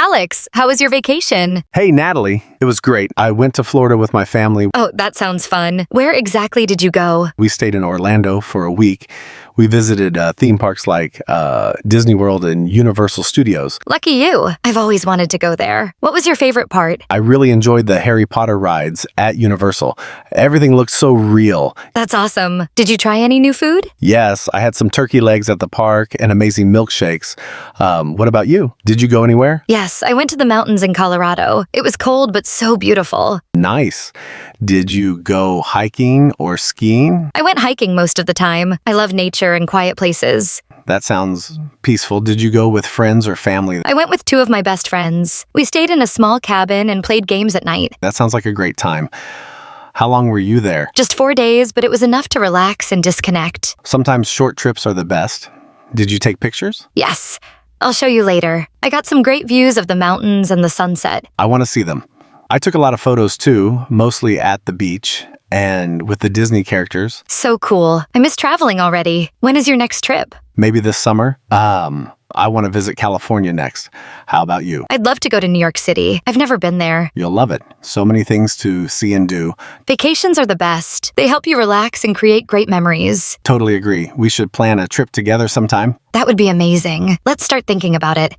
Alex, how was your vacation? Hey, Natalie. It was great. I went to Florida with my family. Oh, that sounds fun. Where exactly did you go? We stayed in Orlando for a week. We visited theme parks like Disney World and Universal Studios. Lucky you. I've always wanted to go there. What was your favorite part? I really enjoyed the Harry Potter rides at Universal. Everything looked so real. That's awesome. Did you try any new food? Yes, I had some turkey legs at the park and amazing milkshakes. What about you? Did you go anywhere? Yes, I went to the mountains in Colorado. It was cold but so beautiful. Nice. Did you go hiking or skiing? I went hiking most of the time. I love nature and quiet places. That sounds peaceful. Did you go with friends or family? I went with two of my best friends. We stayed in a small cabin and played games at night. That sounds like a great time. How long were you there? Just 4 days, but it was enough to relax and disconnect. Sometimes short trips are the best. Did you take pictures? Yes. I'll show you later. I got some great views of the mountains and the sunset. I want to see them. I took a lot of photos too, mostly at the beach and with the Disney characters. So cool. I miss traveling already. When is your next trip? Maybe this summer. I want to visit California next. How about you? I'd love to go to New York City. I've never been there. You'll love it. So many things to see and do. Vacations are the best. They help you relax and create great memories. Totally agree. We should plan a trip together sometime. That would be amazing. Let's start thinking about it.